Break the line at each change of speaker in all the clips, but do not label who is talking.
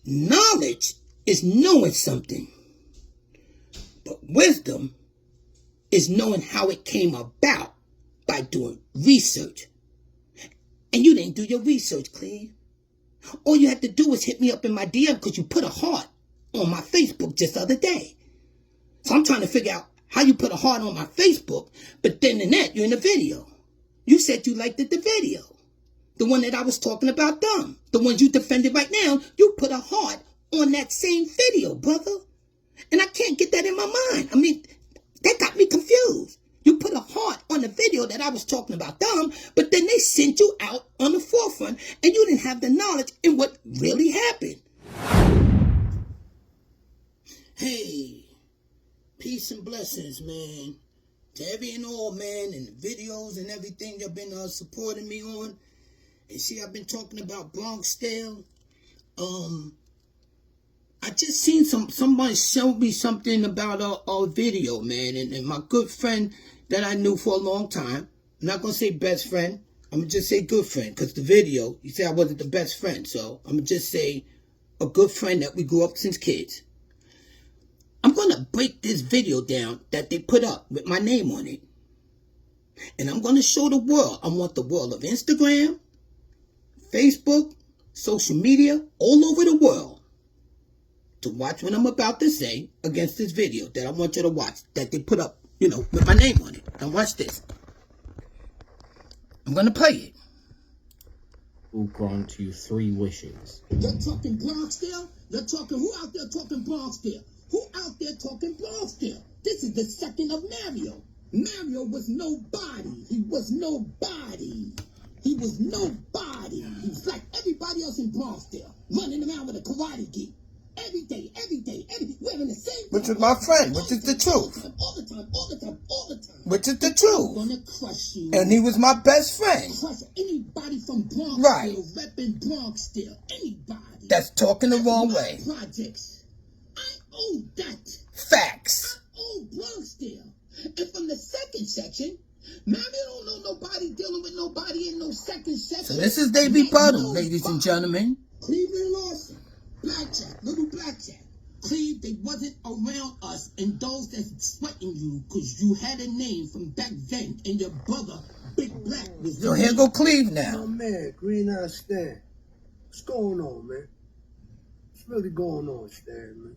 Knowledge is knowing something. But wisdom is knowing how it came about by doing research. And you didn't do your research, Cleve. All you had to do was hit me up in my DM because you put a heart on my Facebook just the other day. So I'm trying to figure out how you put a heart on my Facebook, but then in that, you're in the video. You said you liked the video. The one that I was talking about them. The ones you defended right now, you put a heart on that same video, brother. And I can't get that in my mind. I mean, that got me confused. You put a heart on the video that I was talking about them, but then they sent you out on the forefront and you didn't have the knowledge in what really happened. Hey, peace and blessings, man. To every and all, man, and the videos and everything you've been supporting me on. And see, I've been talking about Bronxdale. I just seen somebody show me something about our video, man, and my good friend that I knew for a long time. I'm not gonna say best friend. I'm gonna just say good friend, because the video, you say I wasn't the best friend, so I'm gonna just say a good friend that we grew up since kids. I'm gonna break this video down that they put up with my name on it, and I'm gonna show the world. I want the world of Instagram, Facebook, social media, all over the world, to watch what I'm about to say against this video that I want you to watch, that they put up, with my name on it. Now watch this. I'm gonna play it.
Who grant you 3 wishes?
You're talking Bronxdale? You're talking, who out there talking Bronxdale? Who out there talking Bronxdale? This is the second of Mario. Mario was nobody. He was nobody. He was nobody. He was like everybody else in Bronxdale, running around with a karate gi. Every day, wearing the same. Which is my friend, which is the truth. All the time. Which is the truth. I'm gonna crush you. And he was my best friend. Crush anybody from Bronxdale, right? Repping Bronxdale, anybody that's talking the wrong way. Projects. I own that. Facts. I own Bronxdale. And from the second section, Mammy don't know nobody dealing with nobody in no second section. So this is their rebuttal, ladies and gentlemen. Cleveland Lawson. Blackjack, little Blackjack. Cleve, they wasn't around us and those that's sweating you because you had a name from back then and your brother, Big Black, was there. So here go Cleve now.
Oh man, Green Eye Stan. What's going on, man? What's really going on, Stan, man?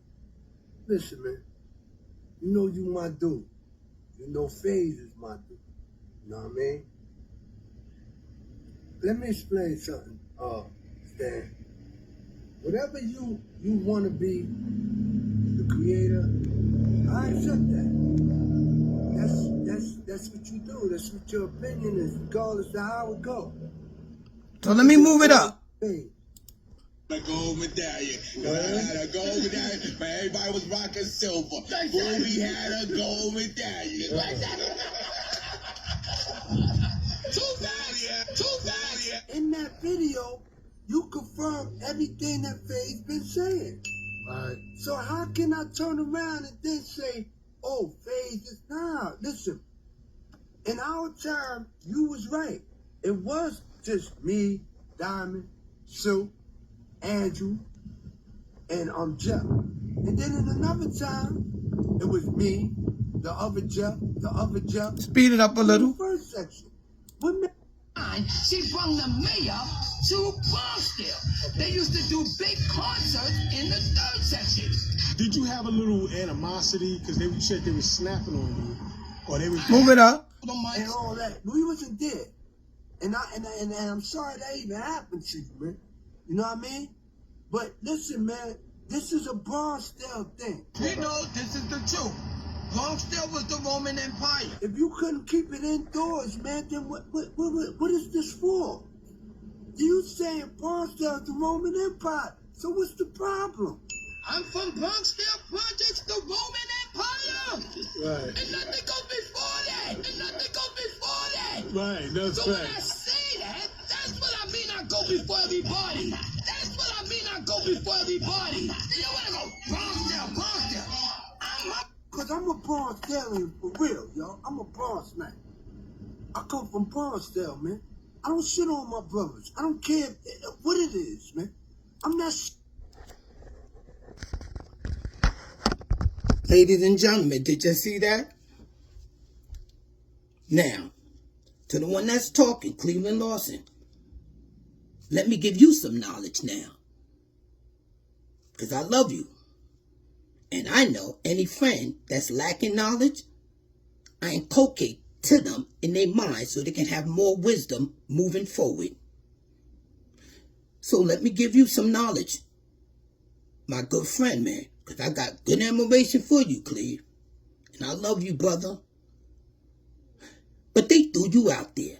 Listen, man. You know you my dude. You know FaZe is my dude. You know what I mean? Let me explain something, Stan. Whatever you want to be, the creator, I accept that. That's what you do. That's what your opinion is, regardless of how it goes.
So let me move it up.
Hey.
A gold medallion. I had a gold medallion, but everybody was rocking silver. We had a gold medallion. Too bad.
In that video, you confirm everything that FaZe been saying. Right. So how can I turn around and then say, oh, FaZe is listen. In our time, you was right. It was just me, Diamond, Sue, Andrew, and Jeff. And then in another time, it was me, the other Jeff.
Speed it up a little.
The first section.
She brought the mayor to Bronxdale. They used to do big concerts in the third section.
Did you have a little animosity because they said they were snapping on you, or they were
move it up
and all that? We wasn't dead, and I'm sorry that even happened to you, man. You know what I mean? But listen, man, this is a Bronxdale thing.
We know this is the truth. Bronxdale was the Roman Empire.
If you couldn't keep it indoors, man, then what is this for? You saying Bronxdale is the Roman Empire, so what's the problem?
I'm from Bronxdale Projects, the Roman Empire.
Right.
And nothing goes before that.
Right, that's
so
right.
When I say that, that's what I mean I go before everybody. That's what I mean I go before everybody. You know what I go? Bronxdale.
Cause I'm a Bronxdalean for real, yo. I'm a Bronx man. I come from Bronxdale, man. I don't shit on my brothers. I don't care what it is, man. I'm not.
Ladies and gentlemen, did you see that? Now, to the one that's talking, Cleveland Lawson, let me give you some knowledge now. Because I love you. And I know any friend that's lacking knowledge, I inculcate to them in their mind so they can have more wisdom moving forward. So let me give you some knowledge, my good friend, man. Because I got good admiration for you, Cleve. And I love you, brother. But they threw you out there.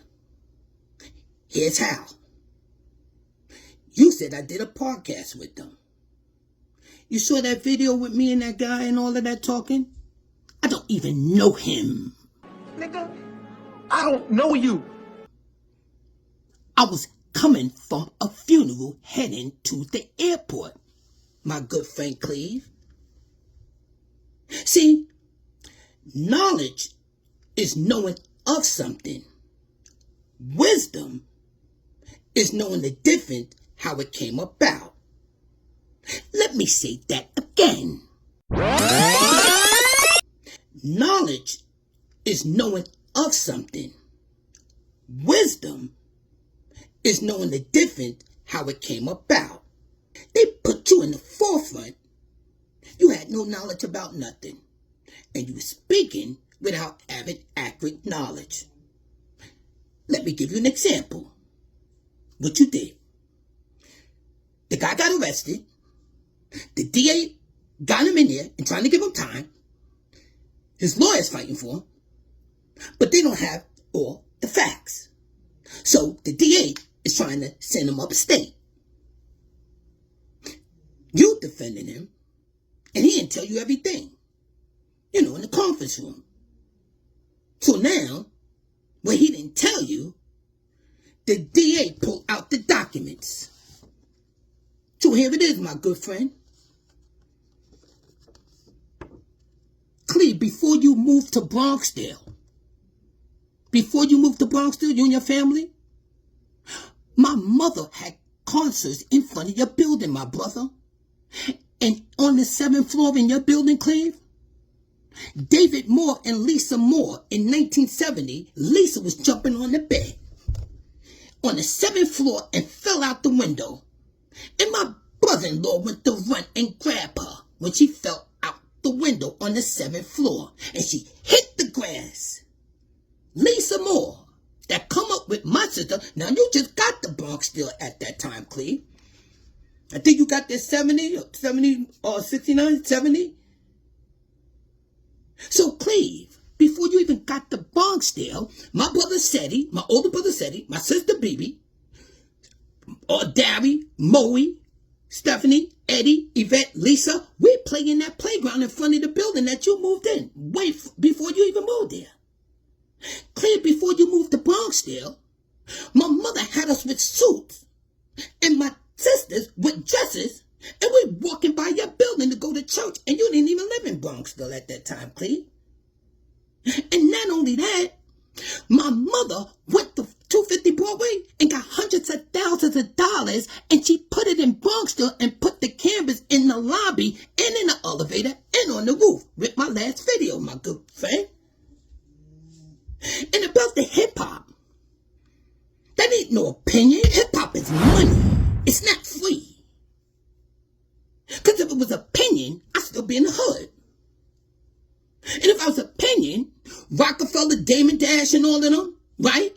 Here's how. You said I did a podcast with them. You saw that video with me and that guy and all of that talking? I don't even know him.
Nigga, I don't know you.
I was coming from a funeral heading to the airport, my good friend Cleve. See, knowledge is knowing of something. Wisdom is knowing the difference how it came about. Let me say that again. Knowledge is knowing of something. Wisdom is knowing the difference how it came about. They put you in the forefront. You had no knowledge about nothing. And you were speaking without having accurate knowledge. Let me give you an example. What you did. The guy got arrested. The DA got him in there and trying to give him time. His lawyer's fighting for him. But they don't have all the facts. So the DA is trying to send him upstate. You defending him. And he didn't tell you everything. You know, in the conference room. So now, when he didn't tell you, the DA pulled out the documents. So here it is, my good friend. Cleve, before you moved to Bronxdale, you and your family, my mother had concerts in front of your building, my brother. And on the 7th floor in your building, Cleve, David Moore and Lisa Moore in 1970, Lisa was jumping on the bed on the 7th floor and fell out the window. And my brother-in-law went to run and grab her when she fell out the window on the 7th floor. And she hit the grass. Lisa Moore, that come up with my sister. Now, you just got the Bronxdale at that time, Cleve. I think you got this 70 or 69, 70. So, Cleve, before you even got the Bronxdale, my brother Seti, my older brother Seti, my sister Bibi, or Darry, Moe, Stephanie, Eddie, Yvette, Lisa, we play in that playground in front of the building that you moved in, way before you even moved there. Cleve, before you moved to Bronxdale, my mother had us with suits, and my sisters with dresses, and we walking by your building to go to church, and you didn't even live in Bronxdale at that time, Cleve. And not only that, my mother went to 250 Broadway and got hundreds of thousands of dollars, and she put it in Bronxdale and put the cameras in the lobby and in the elevator and on the roof with my last video, my good friend. And about the hip-hop, that ain't no opinion. Hip-hop is money. It's not free. Because if it was opinion, I'd still be in the hood. And if I was opinion, Rockefeller, Damon Dash, and all of them, right?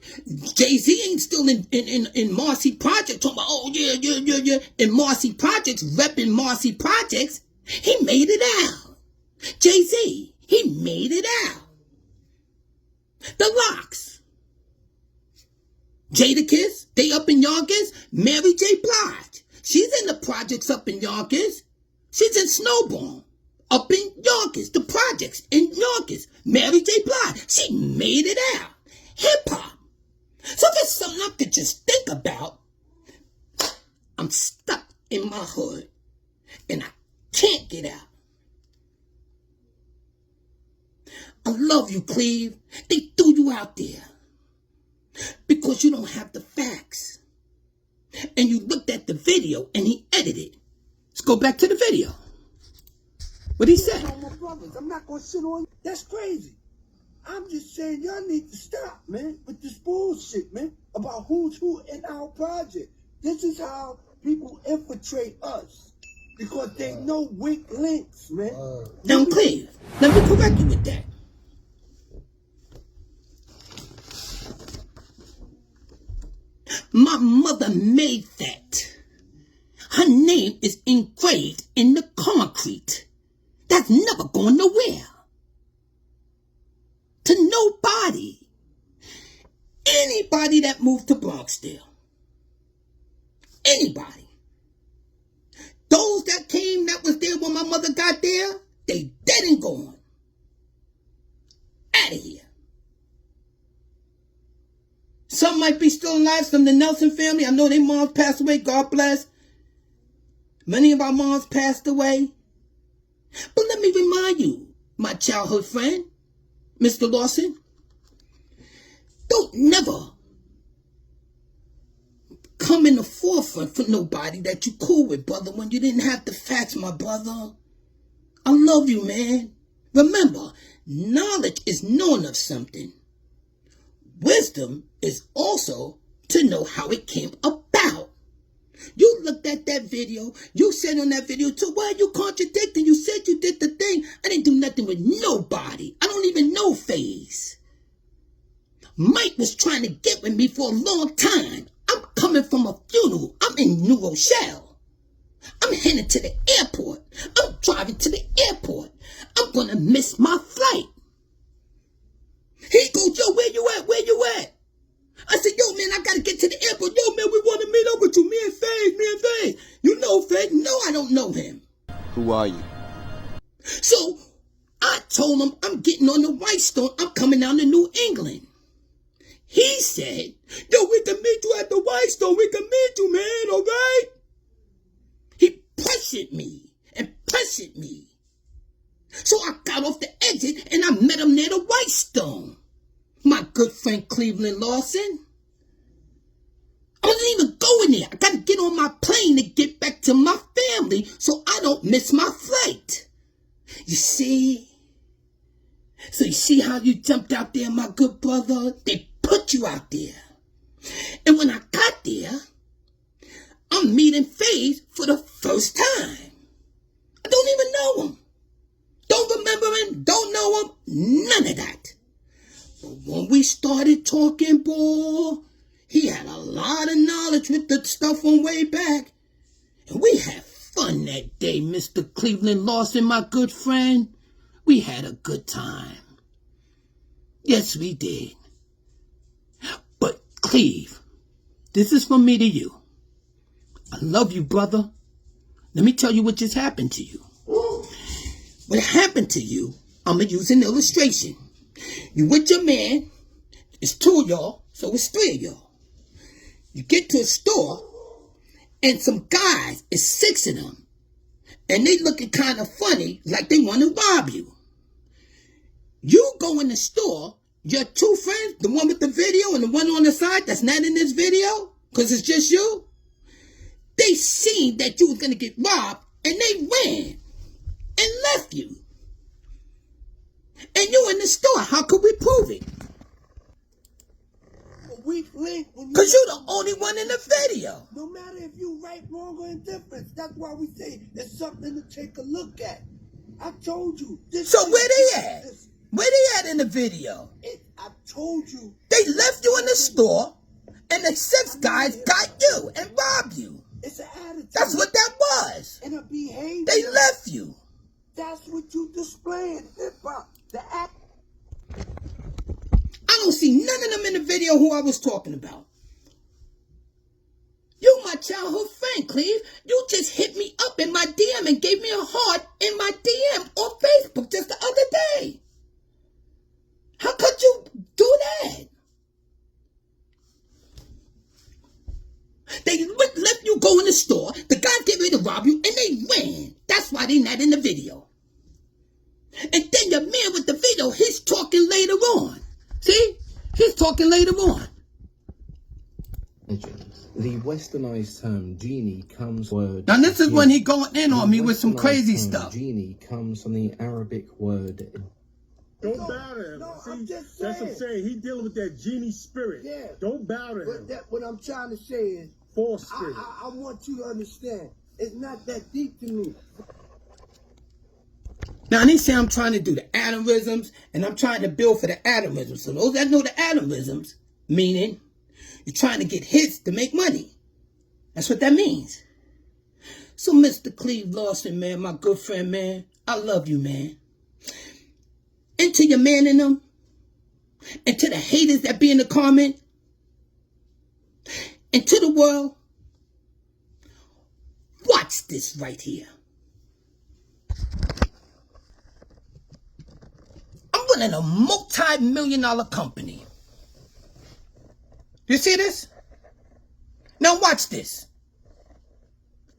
Jay-Z ain't still in Marcy Projects talking about, oh, yeah. In Marcy Projects, repping Marcy Projects, he made it out. Jay-Z, he made it out. The Locks. Jadakiss, they up in Yonkers. Mary J. Blige, she's in the projects up in Yonkers. She's in Snowball, up in Yonkers. The projects in Yonkers. Mary J. Blige, she made it out. Hip-hop. So if it's something I could just think about, I'm stuck in my hood, and I can't get out. I love you, Cleve. They threw you out there because you don't have the facts. And you looked at the video and he edited. Let's go back to the video. What'd he say?
On my brothers. I'm not gonna sit on you. That's crazy. I'm just saying y'all need to stop, man, with this bullshit, man, about who's who in our project. This is how people infiltrate us. Because they know weak links, man.
Now, Cleve, let me correct you with that. My mother made that. Her name is engraved in the concrete. That's never going nowhere. To nobody. Anybody that moved to Bronxdale. Anybody. Those that came that was there when my mother got there, they dead and gone. Out of here. Some might be still alive, some of the Nelson family. I know their moms passed away, God bless. Many of our moms passed away. But let me remind you, my childhood friend, Mr. Lawson, don't never come in the forefront for nobody that you cool with, brother, when you didn't have the facts, my brother. I love you, man. Remember, knowledge is knowing of something. Wisdom is also to know how it came about. You looked at that video. You said on that video, too, why are you contradicting? You said you did the thing. I didn't do nothing with nobody. I don't even know FaZe. Mike was trying to get with me for a long time. I'm coming from a funeral. I'm in New Rochelle. I'm heading to the airport. I'm driving to the airport. I'm going to miss my flight. He goes, yo, where you at? Where you at? I said, yo, man, I got to get to the airport. Yo, man, we want to meet up with you. Me and FaZe. You know FaZe? No, I don't know him.
Who are you?
So I told him I'm getting on the Whitestone. I'm coming down to New England. He said, yo, we can meet you at the Whitestone. We can meet you, man, all right? He pressured me and pressured me. So I got off the exit and I met him near the Whitestone. My good friend Cleveland Lawson. I wasn't even going there. I got to get on my plane to get back to my family so I don't miss my flight. You see? So you see how you jumped out there, my good brother? They put you out there. And when I got there, I'm meeting FaZe for the first time. I don't even know him. Don't remember him, don't know him, none of that. But when we started talking, boy, he had a lot of knowledge with the stuff on way back. And we had fun that day, Mr. Cleveland Lawson, my good friend. We had a good time. Yes, we did. But, Cleve, this is from me to you. I love you, brother. Let me tell you what just happened to you. What happened to you, I'm going to use an illustration. You with your man, it's 2 of y'all, so it's 3 of y'all. You get to a store, and some guys, it's 6 of them, and they looking kind of funny, like they want to rob you. You go in the store, your 2 friends, the one with the video and the one on the side that's not in this video, because it's just you, they seen that you was going to get robbed, and they ran and left you. And you in the store. How could we prove it? Because you're the only one in the video.
No matter if you right, wrong, or indifferent. That's why we say it's something to take a look at. I told you.
So where they at? Where they at in the video?
I told you.
They left you in the store, and the 6 guys got you and robbed you.
It's an attitude.
That's what that was.
And a behavior.
They left you.
That's what you displaying. Hip-hop. The act.
I don't see none of them in the video who I was talking about. You my childhood friend, Cleve. You just hit me up in my DM and gave me a heart in my DM on Facebook just the other day. How could you do that? They left you go in the store. The guys get ready to rob you, and they ran. That's why they not in the video. And then your man with the video, he's talking later on. See? He's talking later on.
The westernized term genie comes word.
Now this is when he going in on me with some
The
crazy
westernized term
stuff.
Genie comes from the Arabic word.
Don't bow to him.
No,
See,
I'm just
that's what I'm
saying.
saying. He dealing with that genie spirit.
Yeah.
Don't bow to him.
But what I'm trying to say is,
False spirit.
I want you to understand, it's not that deep to me.
Now they say I'm trying to do the atomisms, and I'm trying to build for the atomisms. So those that know the atomisms, meaning you're trying to get hits to make money. That's what that means. So Mr. Cleve Lawson, man, my good friend, man, I love you, man. And to your man in them, and to the haters that be in the comment, and to the world, watch this right here. I'm running a multi-million-dollar company. You see this? Now watch this.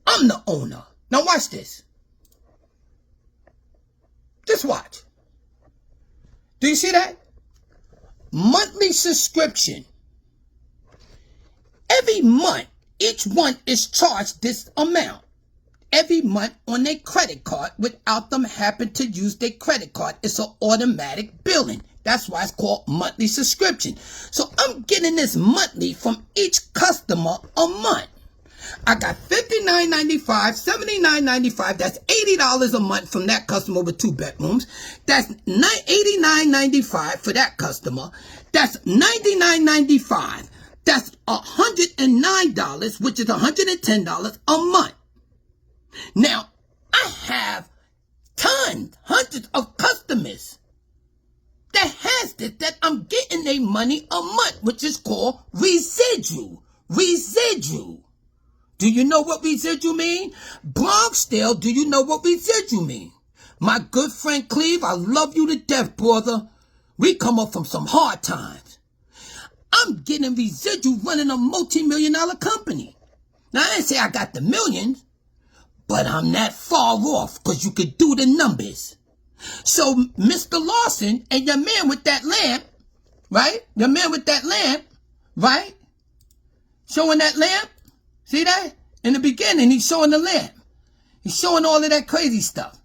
I'm the owner. Now watch this. Just watch. Do you see that? Monthly subscription. Every month, each one is charged this amount. Every month on their credit card without them having to use their credit card. It's an automatic billing. That's why it's called monthly subscription. So I'm getting this monthly from each customer a month. I got $59.95, $79.95. That's $80 a month from that customer with 2 bedrooms. That's $89.95 for that customer. That's $99.95. That's $109, which is $110 a month. Now, I have hundreds of customers that has this, that I'm getting their money a month, which is called residual. Residual. Do you know what residual mean? Bronxdale, do you know what residual mean? My good friend Cleve, I love you to death, brother. We come up from some hard times. I'm getting residual running a multi-million-dollar company. Now, I didn't say I got the millions, but I'm not far off because you could do the numbers. So, Mr. Lawson and your man with that lamp, right? Your man with that lamp, right? Showing that lamp. See that? In the beginning, he's showing the lamp. He's showing all of that crazy stuff.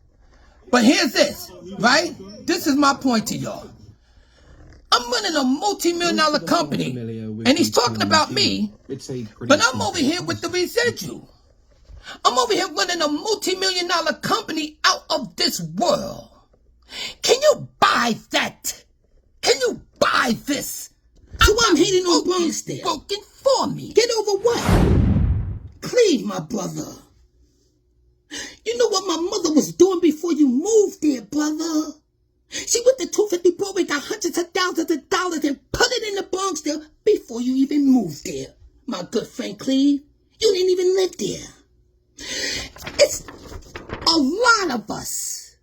But here's this, right? This is my point to y'all. I'm running a multi-million-dollar company, and he's talking about me, but I'm over here with the residual. I'm over here running a multi-million-dollar company out of this world. Can you buy that? Can you buy this? So I'm hating on Bronxdale. Broken for me. Get over what? Cleve, my brother. You know what my mother was doing before you moved there, brother? She went to 250 Broadway, got hundreds of thousands of dollars and put it in the Bronxdale before you even moved there. My good friend Cleve, you didn't even live there. It's a lot of us.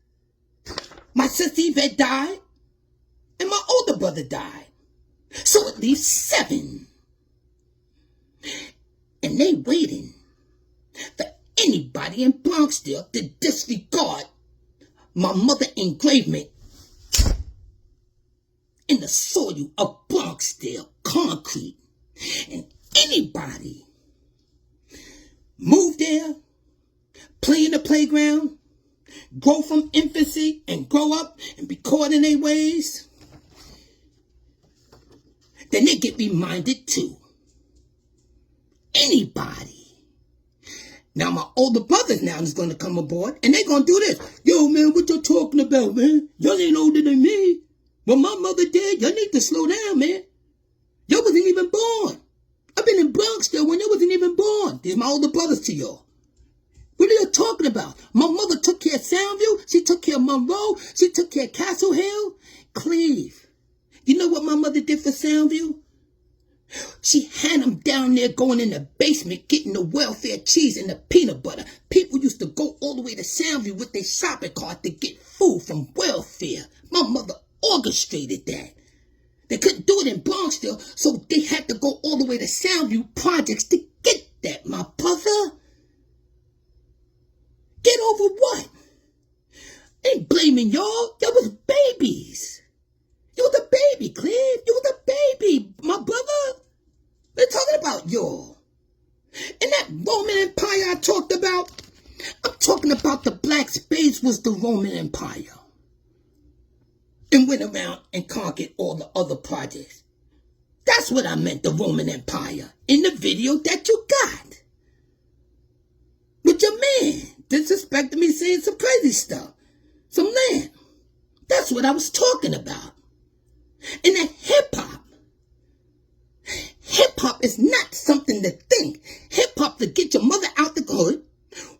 My sister Yvette died, and my older brother died. So it leaves 7. And they waiting for anybody in Bronxdale to disregard my mother engravement in the soil of Bronxdale concrete. And anybody move there, play in the playground, grow from infancy and grow up and be caught in their ways, then they get reminded too. Anybody. Now my older brothers now is going to come aboard and they're going to do this. Yo, man, what you talking about, man? Y'all ain't older than me. When my mother died, y'all need to slow down, man. Y'all wasn't even born. I've been in Bronxdale when y'all wasn't even born. These my older brothers to y'all. What are you talking about? My mother took care of Soundview. She took care of Monroe. She took care of Castle Hill. Cleve. You know what my mother did for Soundview? She had them down there going in the basement getting the welfare cheese and the peanut butter. People used to go all the way to Soundview with their shopping cart to get food from welfare. My mother orchestrated that. They couldn't do it in Bronxdale, so they had to go all the way to Soundview Projects to get that, my brother. Get over what? Ain't blaming y'all. Y'all was babies. You was a baby, Cleve. You was a baby, my brother. They're talking about y'all. This was the Roman Empire. And went around and conquered all the other projects. That's what I meant, the Roman Empire, in the video that you got. With your man disrespecting me, saying some crazy stuff. Some land. That's what I was talking about. And that hip-hop. Hip-hop is not something to think. Hip-hop to get your mother out the hood.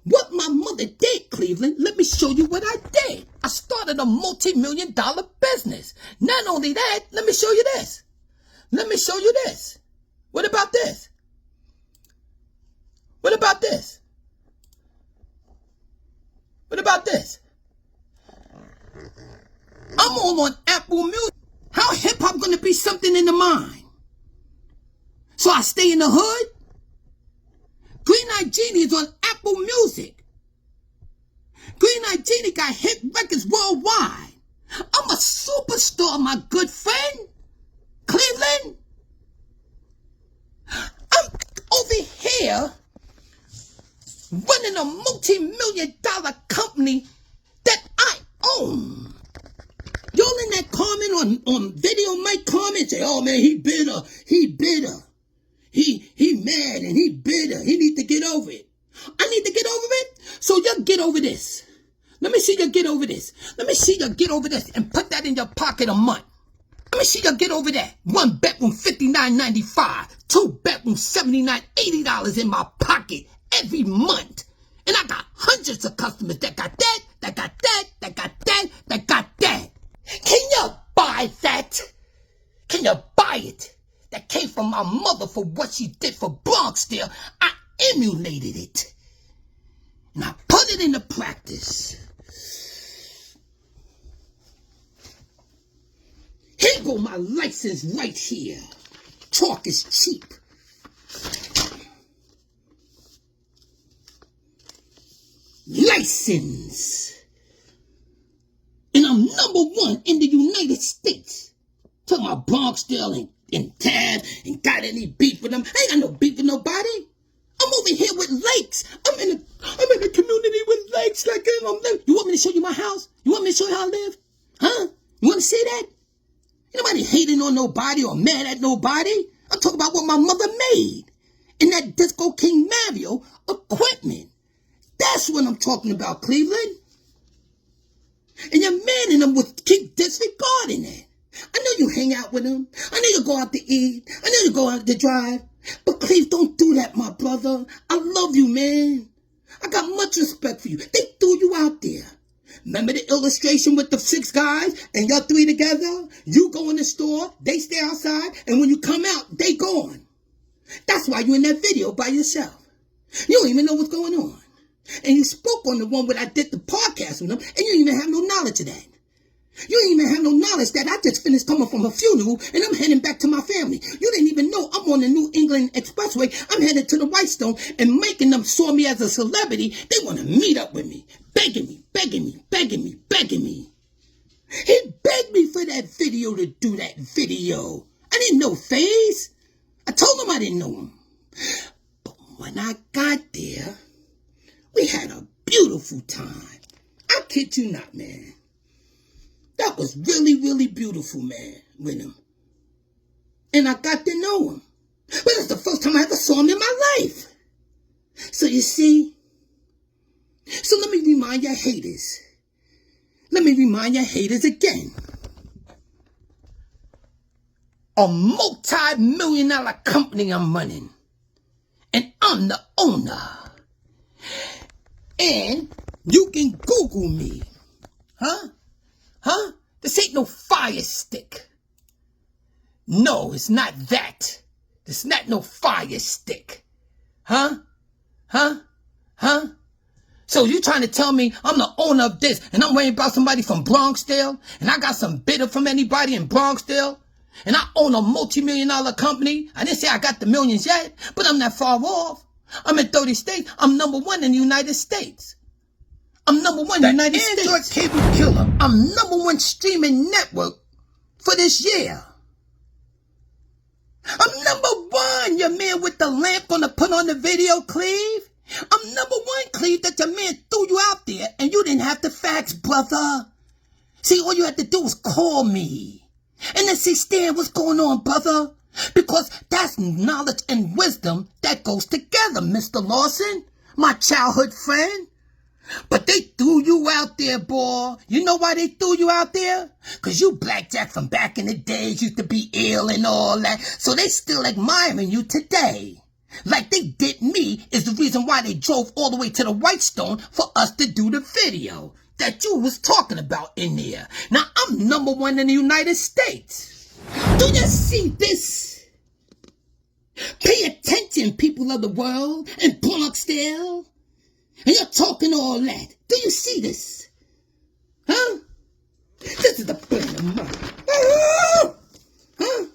What my mother did, Cleveland, let me show you what I did. I started a multi-million-dollar business. Not only that, let me show you this. Let me show you this. What about this? What about this? What about this? I'm all on Apple Music. How hip-hop gonna be something in the mind? So I stay in the hood? Green Eye Genie is on Apple Music. Green Eye Genie got hit records worldwide. I'm a superstar, my good friend. Cleveland. I'm over here running a multi-million-dollar company that I own. Y'all in that comment on video might comment, say, oh man, he bitter. He mad and he bitter. He need to get over it. I need to get over it. So you get over this. Let me see you get over this. Let me see you get over this and put that in your pocket a month. Let me see you get over that. One bedroom, $59.95. Two bedrooms, $79, $80 in my pocket every month. And I got hundreds of customers that got that, that got that, that got that, that got that. Can you buy that? Can you buy it? That came from my mother for what she did for Bronxdale. I emulated it. And I put it into practice. Here go my license right here. Talk is cheap. License. And I'm #1 in the United States. Talking about Bronxdale and Tab and got any beef with them. I ain't got no beef with nobody. I'm over here with lakes. I'm in a community with lakes. Like you want me to show you my house? You want me to show you how I live? Huh? You want to see that? Ain't nobody hating on nobody or mad at nobody. I'm talking about what my mother made in that Disco King Mario equipment. That's what I'm talking about, Cleveland. And your man and them would keep disregarding that. I know you hang out with them. I know you go out to eat. I know you go out to drive. But Cleve, don't do that, my brother. I love you, man. I got much respect for you. They threw you out there. Remember the illustration with the 6 guys and y'all 3 together? You go in the store, they stay outside, and when you come out, they gone. That's why you're in that video by yourself. You don't even know what's going on. And you spoke on the one where I did the podcast with them, and you didn't even have no knowledge of that. You didn't even have no knowledge that I just finished coming from a funeral, and I'm heading back to my family. You didn't even know I'm on the New England Expressway. I'm headed to the Whitestone, and making them saw me as a celebrity. They want to meet up with me, begging me. He begged me for that video to do that video. I didn't know FaZe. I told him I didn't know him. But when I got there, we had a beautiful time. I kid you not, man. That was really, really beautiful, man, with him. And I got to know him. But it's the first time I ever saw him in my life. So you see, so let me remind your haters. Let me remind your haters again. A multi-million-dollar company I'm running. And I'm the owner. And you can Google me. Huh? This ain't no fire stick. No, it's not that. It's not no fire stick. Huh? So you trying to tell me I'm the owner of this and I'm worrying about somebody from Bronxdale and I got some bidder from anybody in Bronxdale and I own a multi-million-dollar company? I didn't say I got the millions yet, but I'm not far off. I'm in 30 states. I'm #1 in the United States. I'm #1 in the United States. Android cable killer. I'm #1 streaming network for this year. I'm #1. Your man with the lamp gonna put on the video, Cleve. I'm number one, Cleve, that your man threw you out there and you didn't have the facts, brother. See, all you had to do was call me. And then see, Stan, what's going on, brother? Because that's knowledge and wisdom that goes together, Mr. Lawson, my childhood friend. But they threw you out there, boy. You know why they threw you out there? Because you Blackjack from back in the days used to be ill and all that. So they still admiring you today. Like they did me is the reason why they drove all the way to the Whitestone for us to do the video that you was talking about in there. Now, I'm number one in the United States. Do you see this? Pay attention, people of the world, and Bronxdale. And you're talking all that. Do you see this? Huh? This is the plan of mine. Huh?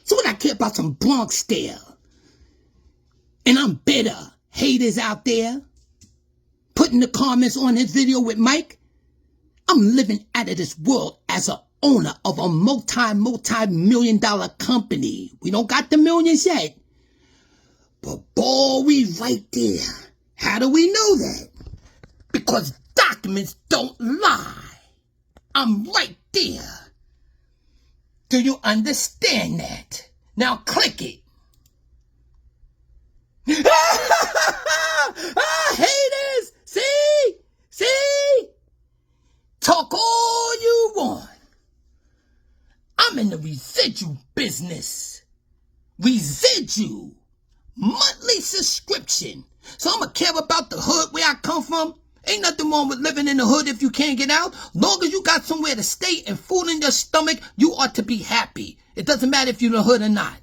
So what I care about some Bronxdale? And I'm bitter. Haters out there putting the comments on his video with Mike. I'm living out of this world as an owner of a multi-million-dollar company. We don't got the millions yet. But boy, we right there. How do we know that? Because documents don't lie. I'm right there. Do you understand that? Now click it. Haters! See? Talk all you want. I'm in the residual business. Residual. Monthly subscription. So I'ma care about the hood where I come from. Ain't nothing wrong with living in the hood if you can't get out. Long as you got somewhere to stay and food in your stomach, you ought to be happy. It doesn't matter if you're in the hood or not.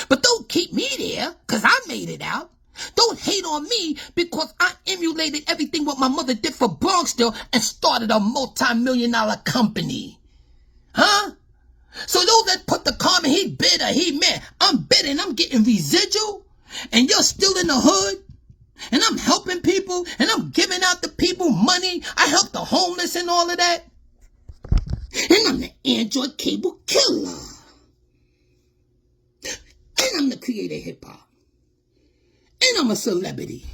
But don't keep me there, because I made it out. Don't hate on me because I emulated everything what my mother did for Bronxdale and started a multi-million-dollar company. Huh? So those that put the comment, he bitter, he mad. I'm bitter and I'm getting residual. And you're still in the hood. And I'm helping people. And I'm giving out the people money. I help the homeless and all of that. And I'm the Android cable killer. And I'm the creator of hip-hop. And I'm a celebrity.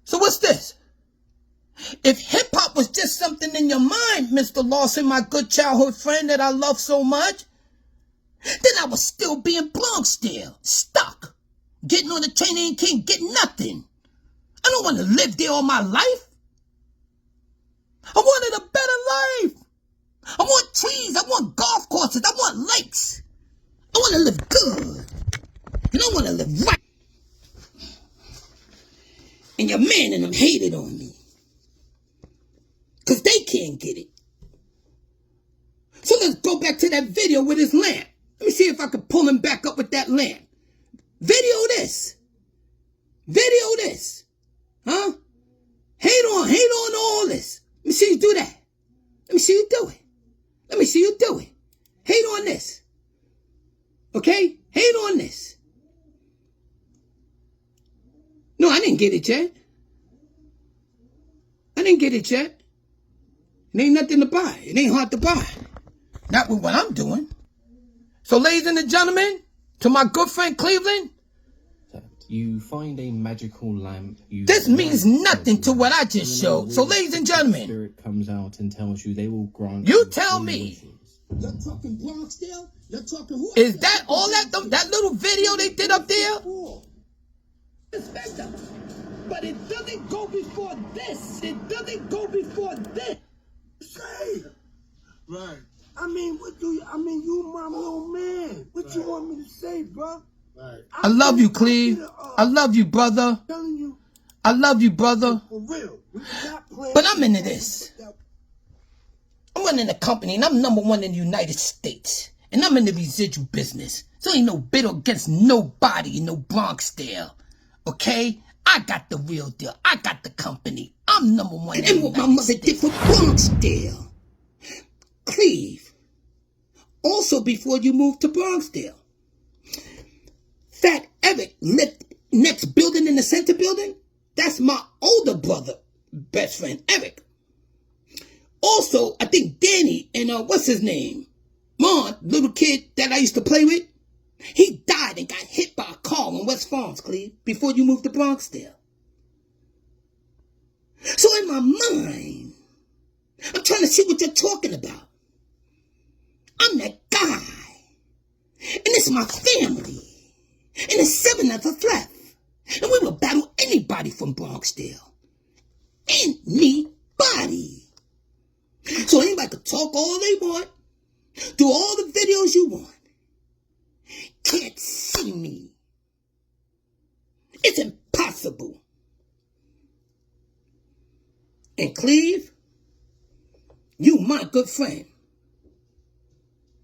So what's this? If hip-hop was just something in your mind, Mr. Lawson, my good childhood friend that I love so much, then I would still be in Bronxdale, stuck, getting on the train and can't get nothing. I don't want to live there all my life. I wanted a better life. I want trees, I want golf courses, I want lakes. I want to live good. And I want to live right. And your man and them hated on me. Because they can't get it. So let's go back to that video with his lamp. Let me see if I can pull him back up with that lamp. Video this. Huh? Hate on all this. Let me see you do that. Let me see you do it. Hate on this. Okay? Hate on this. No, I didn't get it yet. It ain't nothing to buy. It ain't hard to buy. Not with what I'm doing. So, ladies and gentlemen, to my good friend Cleveland,
you find a magical lamp.
This means nothing to what I just showed. So, ladies and gentlemen,
spirit comes out and tells you they will grant.
You tell me.
You're talking Bronxdale? You're talking who?
Is that all that little video they did up there?
Inspector, but it doesn't go before this.
Say. Right. You my little man. What you want me to say, bro? Right.
I love you, Cleve. I love you, brother.
Telling you.
I love you, brother.
For real.
But I'm into this. I'm running a company and I'm number one in the United States. And I'm in the residual business. So ain't no bid against nobody in no Bronxdale. Okay? I got the real deal. I got the company. I'm number one in the United States. And what my mother did for Bronxdale. Cleve. Also before you moved to Bronxdale. Fat Eric lived next building in the center building. That's my older brother, best friend, Eric. Also, I think Danny and what's his name? Mon, little kid that I used to play with, he died and got hit by a car on West Farms, Cleve, before you moved to Bronxdale. So in my mind, I'm trying to see what you're talking about. I'm that guy. And it's my family. And there's 7 of us left. And we will battle anybody from Bronxdale. Anybody. So anybody can talk all they want. Do all the videos you want. Can't see me. It's impossible. And Cleve, you my good friend.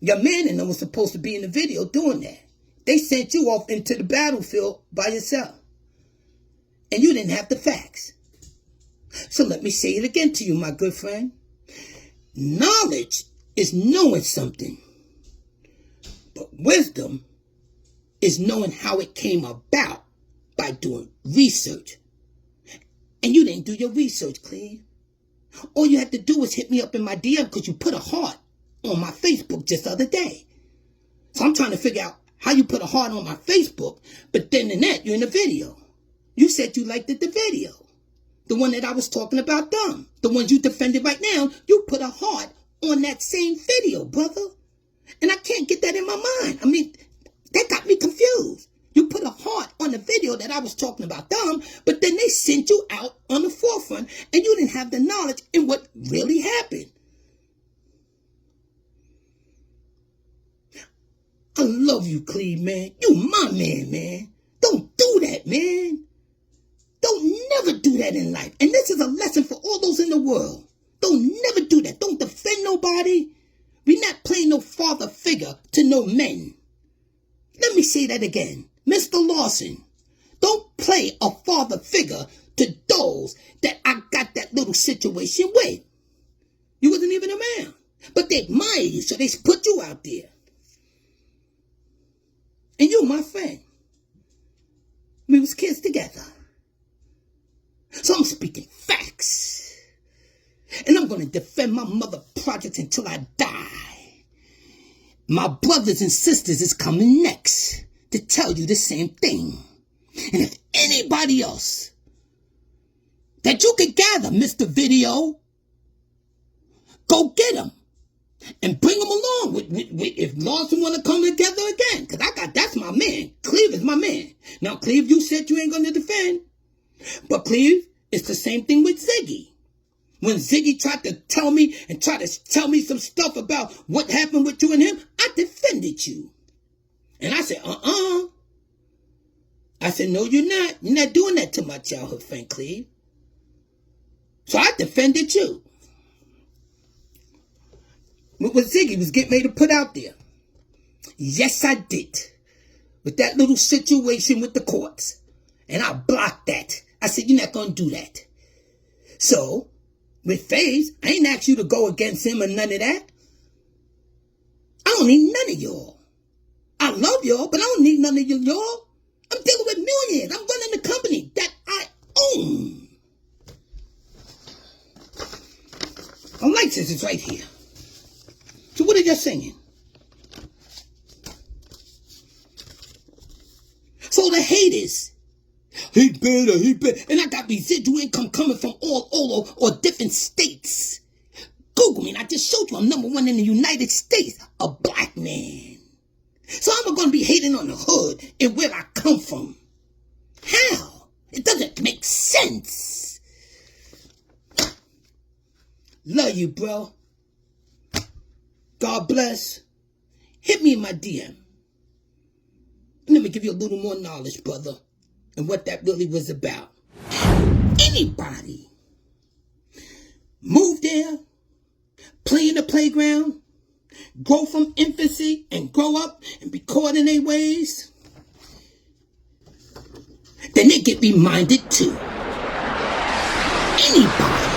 Your man and them was supposed to be in the video doing that. They sent you off into the battlefield by yourself. And you didn't have the facts. So let me say it again to you, my good friend. Knowledge is knowing something. But wisdom is knowing how it came about by doing research. And you didn't do your research, Cleve. All you had to do was hit me up in my DM because you put a heart on my Facebook just the other day. So I'm trying to figure out how you put a heart on my Facebook, but then in that, you're in the video. You said you liked the video. The one that I was talking about dumb. The ones you defended right now, you put a heart on that same video, brother. And I can't get that in my mind. I mean, that got me confused. You put a heart on the video that I was talking about dumb, but then they sent you out on the forefront and you didn't have the knowledge in what really happened. I love you, Cleve, man. You my man, man. Don't do that, man. Don't never do that in life. And this is a lesson for all those in the world. Don't never do that. Don't defend nobody. We're not playing no father figure to no men. Let me say that again. Mr. Lawson, don't play a father figure to those that I got that little situation with. You wasn't even around. But they admire you, so they put you out there. And you, my friend, we was kids together. So I'm speaking facts. And I'm going to defend my mother project until I die. My brothers and sisters is coming next to tell you the same thing. And if anybody else that you could gather, Mr. Video, go get them. And bring them along with if Lawson want to come together again. Because that's my man. Cleve is my man. Now, Cleve, you said you ain't going to defend. But Cleve, it's the same thing with Ziggy. When Ziggy tried to tell me some stuff about what happened with you and him, I defended you. And I said, I said, no, you're not. You're not doing that to my childhood friend, Cleve. So I defended you. What Ziggy was getting ready to put out there. Yes, I did. With that little situation with the courts. And I blocked that. I said, you're not going to do that. So, with FaZe, I ain't asked you to go against him or none of that. I don't need none of y'all. I love y'all, but I don't need none of y'all. I'm dealing with millions. I'm running the company that I own. My license is right here. So what are you saying? So the haters, he better. And I got residual income coming from all or different states. Google me and I just showed you I'm #1 in the United States, a black man. So I'm going to be hating on the hood and where I come from. How? It doesn't make sense. Love you, bro. God bless. Hit me in my DM. Let me give you a little more knowledge, brother, and what that really was about. Anybody move there, play in the playground, grow from infancy and grow up and be caught in their ways, then they get reminded too. Anybody